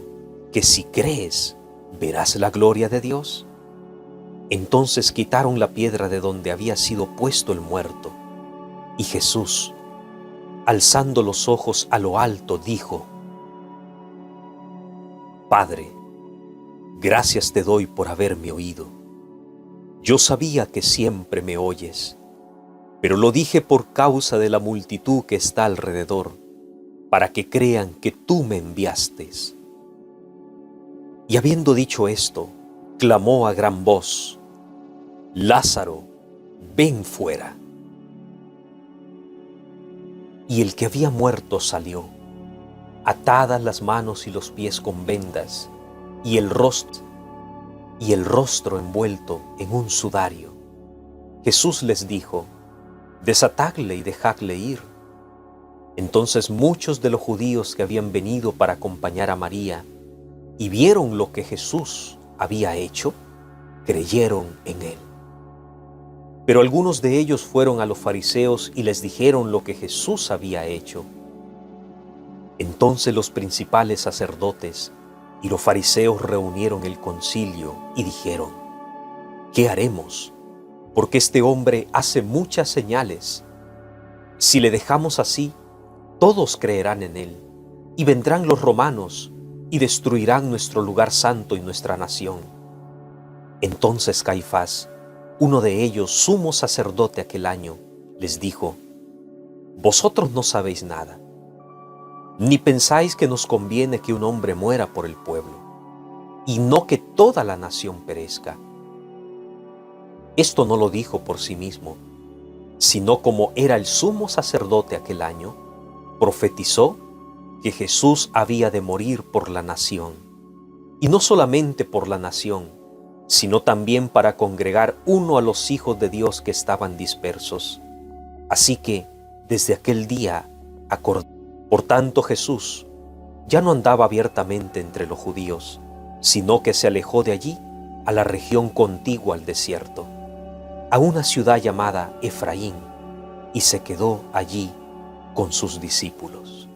que si crees, verás la gloria de Dios? Entonces quitaron la piedra de donde había sido puesto el muerto, y Jesús, alzando los ojos a lo alto, dijo: Padre, gracias te doy por haberme oído. Yo sabía que siempre me oyes, pero lo dije por causa de la multitud que está alrededor, para que crean que tú me enviaste. Y habiendo dicho esto, clamó a gran voz: Lázaro, ven fuera. Y el que había muerto salió, atadas las manos y los pies con vendas, y el rostro envuelto en un sudario. Jesús les dijo: desatadle y dejadle ir. Entonces muchos de los judíos que habían venido para acompañar a María y vieron lo que Jesús había hecho, creyeron en él. Pero algunos de ellos fueron a los fariseos y les dijeron lo que Jesús había hecho. Entonces los principales sacerdotes y los fariseos reunieron el concilio y dijeron: ¿qué haremos? Porque este hombre hace muchas señales. Si le dejamos así, todos creerán en él, y vendrán los romanos y destruirán nuestro lugar santo y nuestra nación. Entonces Caifás, uno de ellos, sumo sacerdote aquel año, les dijo: vosotros no sabéis nada, ni pensáis que nos conviene que un hombre muera por el pueblo, y no que toda la nación perezca. Esto no lo dijo por sí mismo, sino como era el sumo sacerdote aquel año, profetizó que Jesús había de morir por la nación, y no solamente por la nación, sino también para congregar uno a los hijos de Dios que estaban dispersos. Así que, desde aquel día, por tanto Jesús ya no andaba abiertamente entre los judíos, sino que se alejó de allí a la región contigua al desierto, a una ciudad llamada Efraín, y se quedó allí con sus discípulos.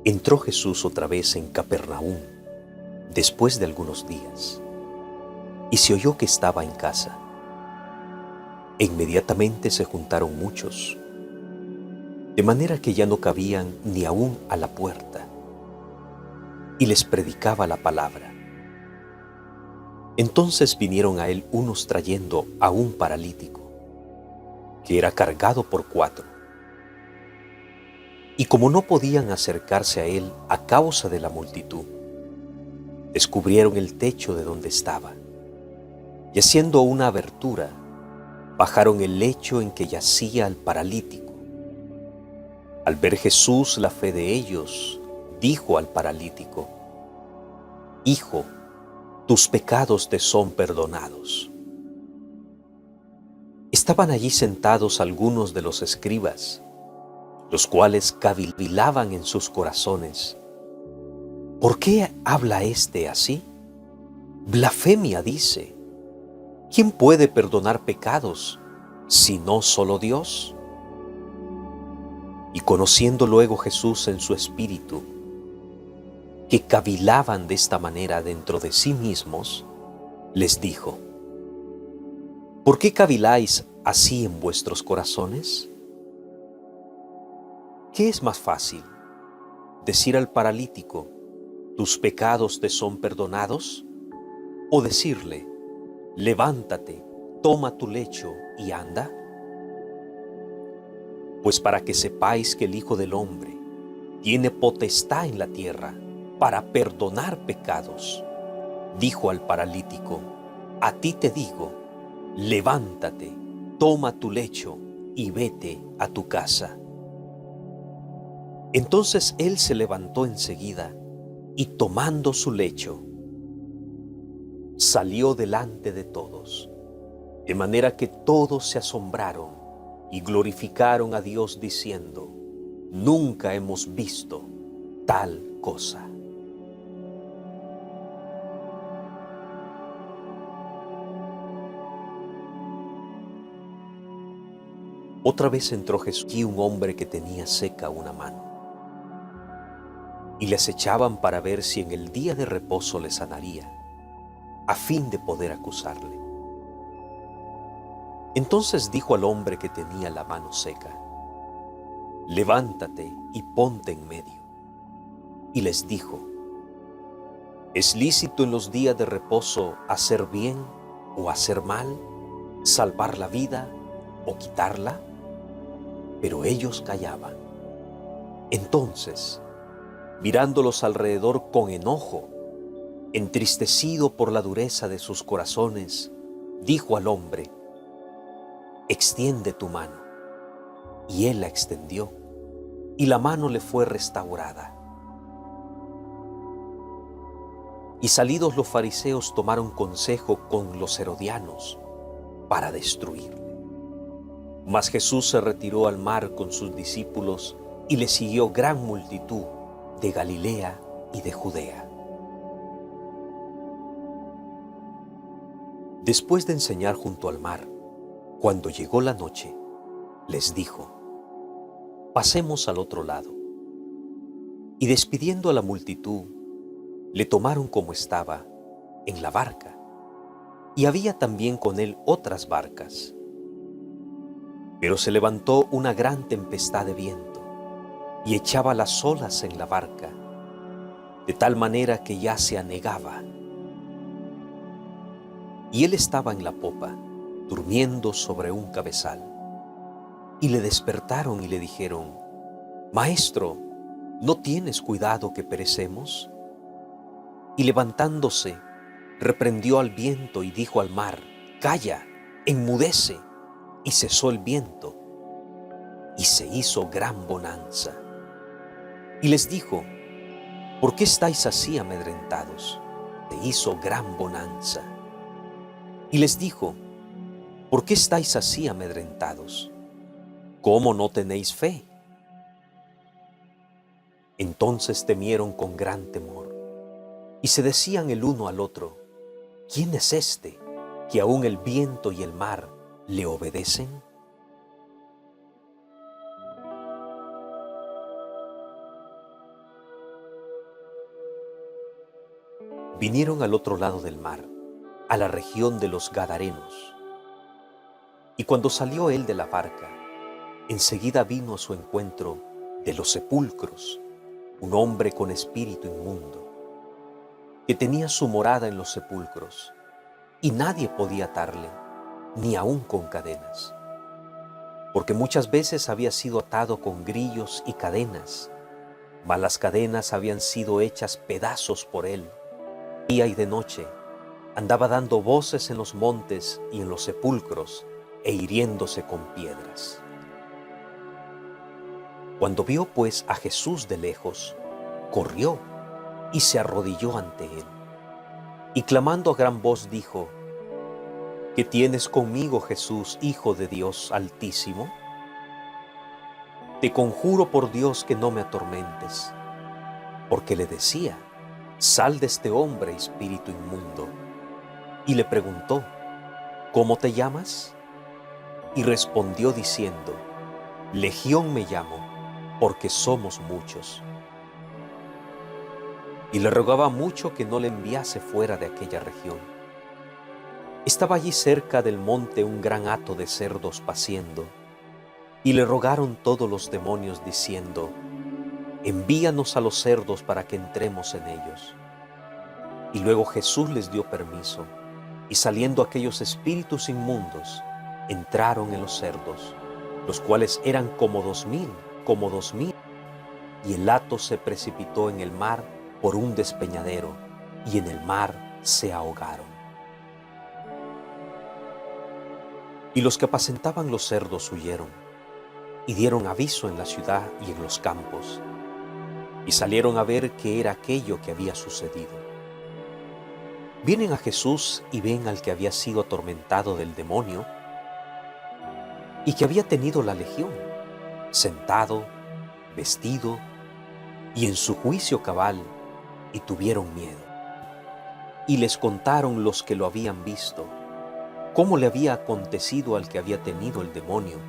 Entró Jesús otra vez en Capernaum después de algunos días, y se oyó que estaba en casa. E inmediatamente se juntaron muchos, de manera que ya no cabían ni aún a la puerta, y les predicaba la palabra. Entonces vinieron a él unos trayendo a un paralítico, que era cargado por 4. Y como no podían acercarse a él a causa de la multitud, descubrieron el techo de donde estaba, y haciendo una abertura, bajaron el lecho en que yacía el paralítico. Al ver Jesús la fe de ellos, dijo al paralítico: Hijo, tus pecados te son perdonados. Estaban allí sentados algunos de los escribas, los cuales cavilaban en sus corazones: ¿por qué habla éste así? Blasfemia dice. ¿Quién puede perdonar pecados, sino solo Dios? Y conociendo luego Jesús en su espíritu, que cavilaban de esta manera dentro de sí mismos, les dijo: ¿por qué caviláis así en vuestros corazones? ¿Qué es más fácil, decir al paralítico: tus pecados te son perdonados? ¿O decirle: levántate, toma tu lecho y anda? Pues para que sepáis que el Hijo del Hombre tiene potestad en la tierra para perdonar pecados, dijo al paralítico: a ti te digo, levántate, toma tu lecho y vete a tu casa. Entonces él se levantó enseguida y tomando su lecho, salió delante de todos, de manera que todos se asombraron y glorificaron a Dios diciendo: nunca hemos visto tal cosa. Otra vez entró Jesús y un hombre que tenía seca una mano. y les echaban para ver si en el día de reposo le sanaría, a fin de poder acusarle. Entonces dijo al hombre que tenía la mano seca: levántate y ponte en medio. Y les dijo: ¿es lícito en los días de reposo hacer bien o hacer mal, salvar la vida o quitarla? Pero ellos callaban. Entonces, mirándolos alrededor con enojo, entristecido por la dureza de sus corazones, dijo al hombre: extiende tu mano. Y él la extendió, y la mano le fue restaurada. Y salidos los fariseos tomaron consejo con los herodianos para destruirle. Mas Jesús se retiró al mar con sus discípulos y le siguió gran multitud de Galilea y de Judea. Después de enseñar junto al mar, cuando llegó la noche, les dijo: pasemos al otro lado. Y despidiendo a la multitud, le tomaron como estaba, en la barca, y había también con él otras barcas. Pero se levantó una gran tempestad de viento, y echaba las olas en la barca, de tal manera que ya se anegaba. Y él estaba en la popa, durmiendo sobre un cabezal. Y le despertaron y le dijeron: Maestro, ¿no tienes cuidado que perecemos? Y levantándose, reprendió al viento y dijo al mar: calla, enmudece. Y cesó el viento, y se hizo gran bonanza. Y les dijo: ¿por qué estáis así amedrentados? Se hizo gran bonanza. Y les dijo: ¿por qué estáis así amedrentados? ¿Cómo no tenéis fe? Entonces temieron con gran temor, y se decían el uno al otro: ¿quién es este, que aun el viento y el mar le obedecen? Vinieron al otro lado del mar, a la región de los Gadarenos. Y cuando salió él de la barca, enseguida vino a su encuentro de los sepulcros un hombre con espíritu inmundo, que tenía su morada en los sepulcros, y nadie podía atarle, ni aun con cadenas, porque muchas veces había sido atado con grillos y cadenas, mas las cadenas habían sido hechas pedazos por él. Día y de noche andaba dando voces en los montes y en los sepulcros, e hiriéndose con piedras. Cuando vio pues a Jesús de lejos, corrió y se arrodilló ante él, y clamando a gran voz dijo: ¿qué tienes conmigo, Jesús, Hijo de Dios Altísimo? Te conjuro por Dios que no me atormentes. Porque le decía: sal de este hombre, espíritu inmundo. Y le preguntó: ¿cómo te llamas? Y respondió diciendo: Legión me llamo, porque somos muchos. Y le rogaba mucho que no le enviase fuera de aquella región. Estaba allí cerca del monte un gran hato de cerdos paciendo, y le rogaron todos los demonios diciendo: envíanos a los cerdos para que entremos en ellos. Y luego Jesús les dio permiso, y saliendo aquellos espíritus inmundos, entraron en los cerdos, los cuales eran como 2000, y el hato se precipitó en el mar por un despeñadero, y en el mar se ahogaron. Y los que apacentaban los cerdos huyeron, y dieron aviso en la ciudad y en los campos, y salieron a ver qué era aquello que había sucedido. Vienen a Jesús y ven al que había sido atormentado del demonio y que había tenido la legión, sentado, vestido y en su juicio cabal, y tuvieron miedo. Y les contaron los que lo habían visto, cómo le había acontecido al que había tenido el demonio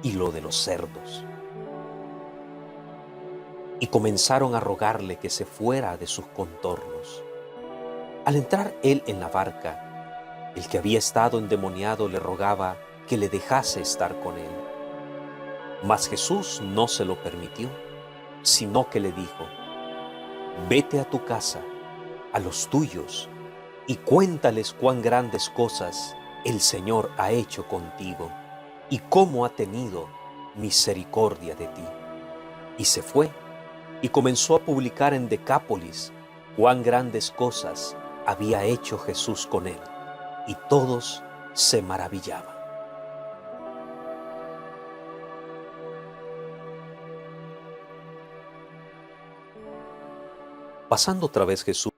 y lo de los cerdos. y comenzaron a rogarle que se fuera de sus contornos. Al entrar él en la barca, el que había estado endemoniado le rogaba que le dejase estar con él. Mas Jesús no se lo permitió, sino que le dijo: vete a tu casa, a los tuyos, y cuéntales cuán grandes cosas el Señor ha hecho contigo y cómo ha tenido misericordia de ti. Y se fue y comenzó a publicar en Decápolis cuán grandes cosas había hecho Jesús con él, y todos se maravillaban. Pasando otra vez Jesús